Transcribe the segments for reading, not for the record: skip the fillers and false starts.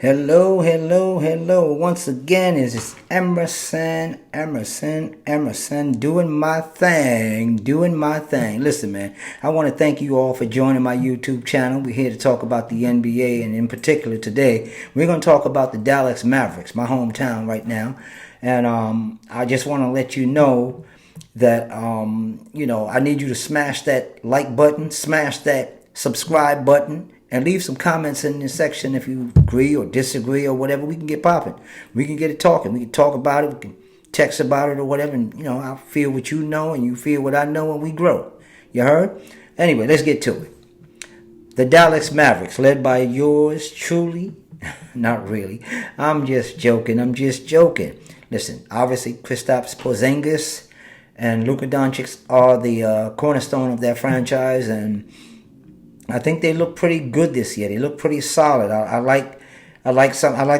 Hello, hello, hello. Once again, it's Emerson, doing my thing. Listen, man, I want to thank you all for joining my YouTube channel. We're here to talk about the NBA, and in particular today, we're going to talk about the Dallas Mavericks, my hometown right now. And I just want to let you know that, I need you to smash that like button, smash that subscribe button, and leave some comments in the section if you agree or disagree or whatever. We can get popping. We can get it talking. We can talk about it. We can text about it or whatever. And, I feel what you know and you feel what I know, and we grow. You heard? Anyway, let's get to it. The Dallas Mavericks, led by yours truly. Not really. I'm just joking. Listen, obviously, Kristaps Porzingis and Luka Doncic are the cornerstone of that franchise, and I think they look pretty good this year. They look pretty solid. I like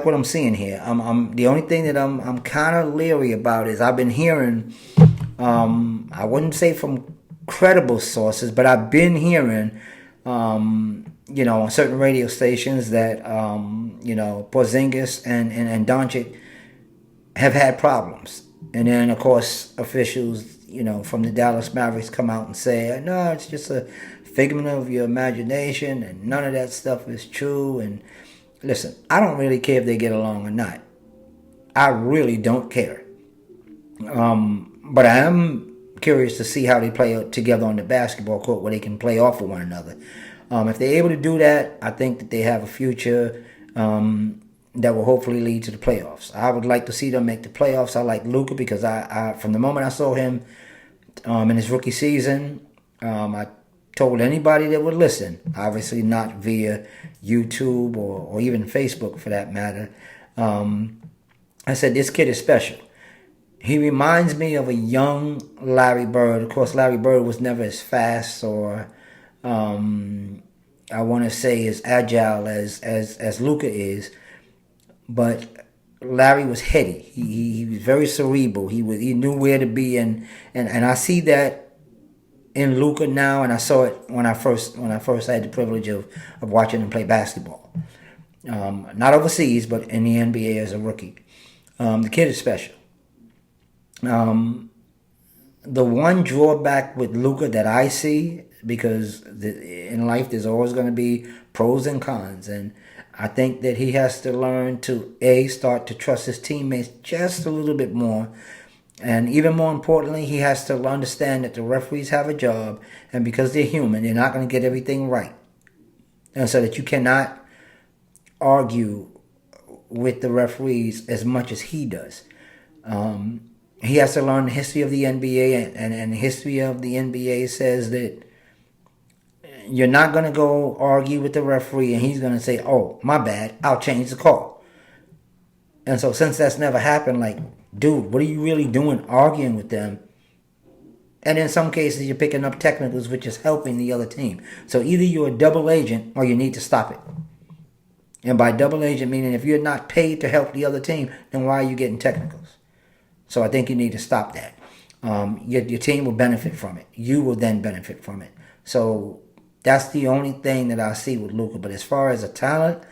what I'm seeing here. I'm the only thing that I'm kind of leery about is I've been hearing, I wouldn't say from credible sources, but I've been hearing, on certain radio stations that Porzingis and Doncic have had problems, and then of course officials, from the Dallas Mavericks come out and say, no, it's just a figment of your imagination, and none of that stuff is true. And listen, I don't really care if they get along or not. I really don't care. But I am curious to see how they play together on the basketball court, where they can play off of one another. If they're able to do that, I think that they have a future that will hopefully lead to the playoffs. I would like to see them make the playoffs. I like Luka because I from the moment I saw him in his rookie season, I told anybody that would listen, obviously not via YouTube or even Facebook for that matter, I said, this kid is special. He reminds me of a young Larry Bird. Of course, Larry Bird was never as fast or, I want to say, as agile as Luka is, but Larry was heady. He was very cerebral. He knew where to be, and I see that in Luka now, and I saw it when I first had the privilege of watching him play basketball. Not overseas, but in the NBA as a rookie. The kid is special. The one drawback with Luka that I see, because in life there's always going to be pros and cons, and I think that he has to learn to start to trust his teammates just a little bit more. And even more importantly, he has to understand that the referees have a job, and because they're human, they're not going to get everything right. And so that you cannot argue with the referees as much as he does. He has to learn the history of the NBA, and the history of the NBA says that you're not going to go argue with the referee and he's going to say, oh, my bad, I'll change the call. And so since that's never happened, like, dude, what are you really doing arguing with them? And in some cases, you're picking up technicals, which is helping the other team. So either you're a double agent or you need to stop it. And by double agent, meaning if you're not paid to help the other team, then why are you getting technicals? So I think you need to stop that. Your team will benefit from it. You will then benefit from it. So that's the only thing that I see with Luka. But as far as a talent,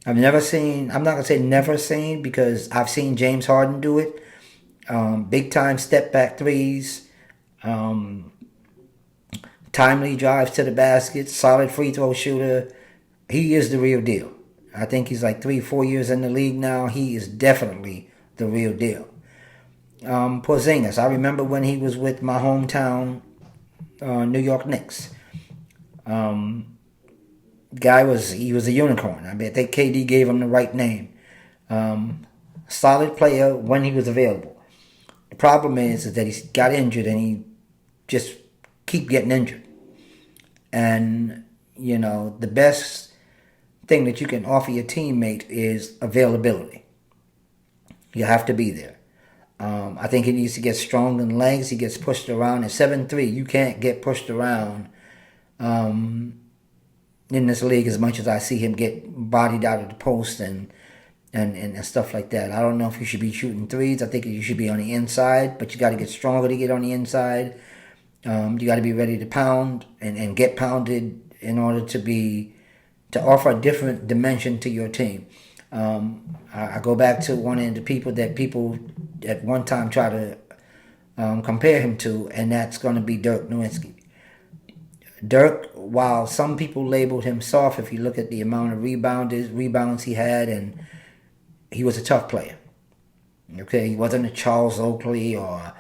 I've never seen, I'm not going to say never seen, because I've seen James Harden do it. Big time step back threes. Timely drives to the basket. Solid free throw shooter. He is the real deal. I think he's like 3-4 years in the league now. He is definitely the real deal. Porzingis. I remember when he was with my hometown New York Knicks. He was a unicorn. I think KD gave him the right name. Solid player when he was available. The problem is that he got injured, and he just keep getting injured. And the best thing that you can offer your teammate is availability. You have to be there. I think he needs to get strong in legs. He gets pushed around. At 7'3", you can't get pushed around in this league as much as I see him get bodied out of the post and stuff like that. I don't know if you should be shooting threes. I think you should be on the inside, but you got to get stronger to get on the inside. You got to be ready to pound and get pounded in order to offer a different dimension to your team. I go back to one of the people at one time try to compare him to, and that's going to be Dirk Nowitzki. Dirk, while some people labeled him soft, if you look at the amount of rebounds he had, and he was a tough player. Okay, he wasn't a Charles Oakley or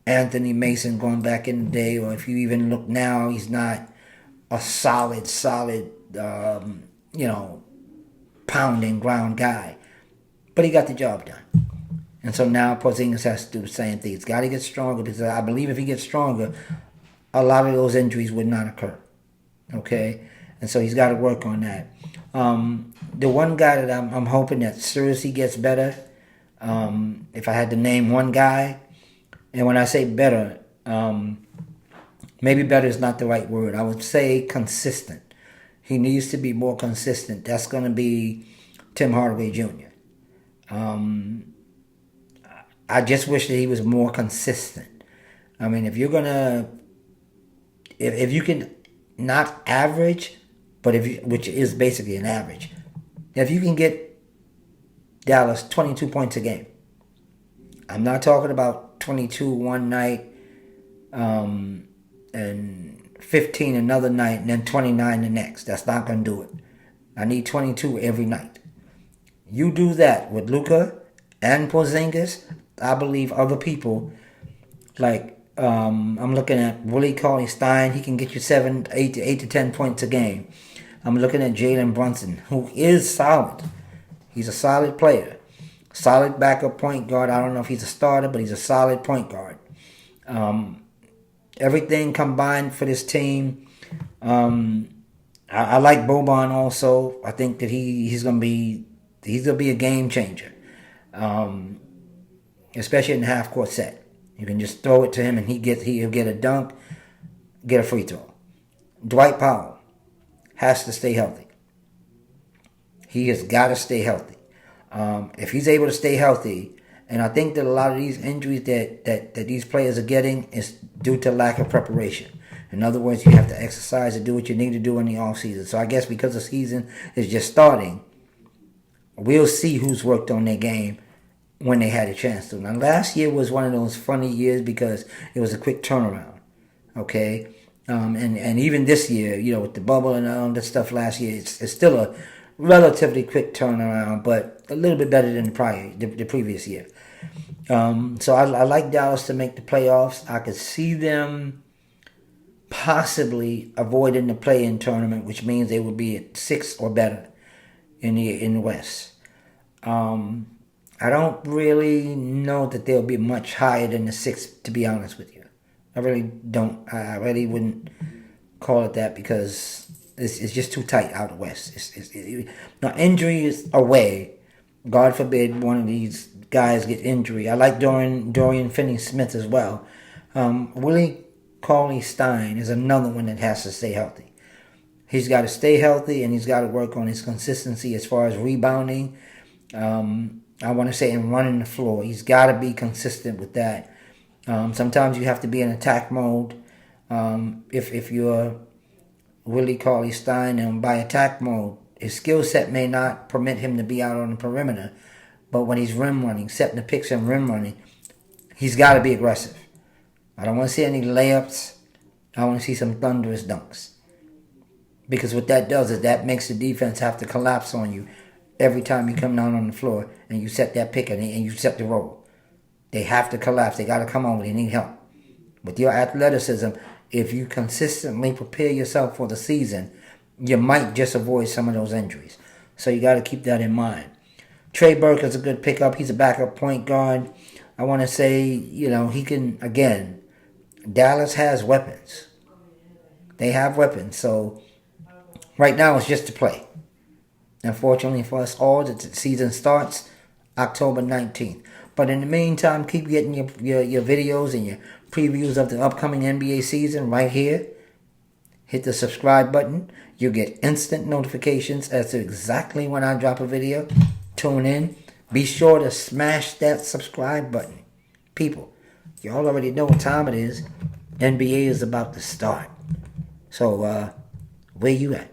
Anthony Mason going back in the day, or if you even look now, he's not a solid, pounding ground guy. But he got the job done. And so now Porzingis has to do the same thing. He's got to get stronger, because I believe if he gets stronger, a lot of those injuries would not occur. Okay? And so he's got to work on that. The one guy that I'm hoping that seriously gets better, if I had to name one guy, and when I say better, maybe better is not the right word. I would say consistent. He needs to be more consistent. That's going to be Tim Hardaway Jr. I just wish that he was more consistent. I mean, if you're going to, if you can not average, but which is basically an average, if you can get Dallas 22 points a game, I'm not talking about 22 one night and 15 another night and then 29 the next. That's not going to do it. I need 22 every night. You do that with Luka and Porzingis, I believe other people, like I'm looking at Willie Cauley-Stein, he can get you 8 to 10 points a game. I'm looking at Jalen Brunson, who is solid. He's a solid player. Solid backup point guard. I don't know if he's a starter, but he's a solid point guard. Everything combined for this team. I like Boban also. I think that he's gonna be a game changer. Especially in the half court set. You can just throw it to him and he'll get a dunk, get a free throw. Dwight Powell has to stay healthy. He has got to stay healthy. If he's able to stay healthy, and I think that a lot of these injuries that these players are getting is due to lack of preparation. In other words, you have to exercise and do what you need to do in the offseason. So I guess because the season is just starting, we'll see who's worked on their game when they had a chance to. Now, last year was one of those funny years because it was a quick turnaround, okay? And even this year, with the bubble and all that stuff last year, it's still a relatively quick turnaround, but a little bit better than the previous year. So I like Dallas to make the playoffs. I could see them possibly avoiding the play-in tournament, which means they would be at 6 or better in the West. I don't really know that they'll be much higher than the 6, to be honest with you. I really don't. I really wouldn't call it that because it's just too tight out west. Now, injuries away, God forbid one of these guys get injury. I like Dorian Finney-Smith as well. Willie Cauley-Stein is another one that has to stay healthy. He's got to stay healthy, and he's got to work on his consistency as far as rebounding. I want to say in running the floor. He's got to be consistent with that. Sometimes you have to be in attack mode. If you're Willie Cauley-Stein, and by attack mode, his skill set may not permit him to be out on the perimeter, but when he's rim running, setting the picks and rim running, he's got to be aggressive. I don't want to see any layups. I want to see some thunderous dunks. Because what that does is that makes the defense have to collapse on you every time you come down on the floor and you set that pick and you set the roll. They have to collapse. They got to come over. They need help. With your athleticism, if you consistently prepare yourself for the season, you might just avoid some of those injuries. So you got to keep that in mind. Trey Burke is a good pickup. He's a backup point guard. I want to say, he can, again, Dallas has weapons. They have weapons. So right now it's just to play. Unfortunately for us all, the season starts October 19th. But in the meantime, keep getting your videos and your previews of the upcoming NBA season right here. Hit the subscribe button. You'll get instant notifications as to exactly when I drop a video. Tune in. Be sure to smash that subscribe button. People, y'all already know what time it is. NBA is about to start. So, where you at?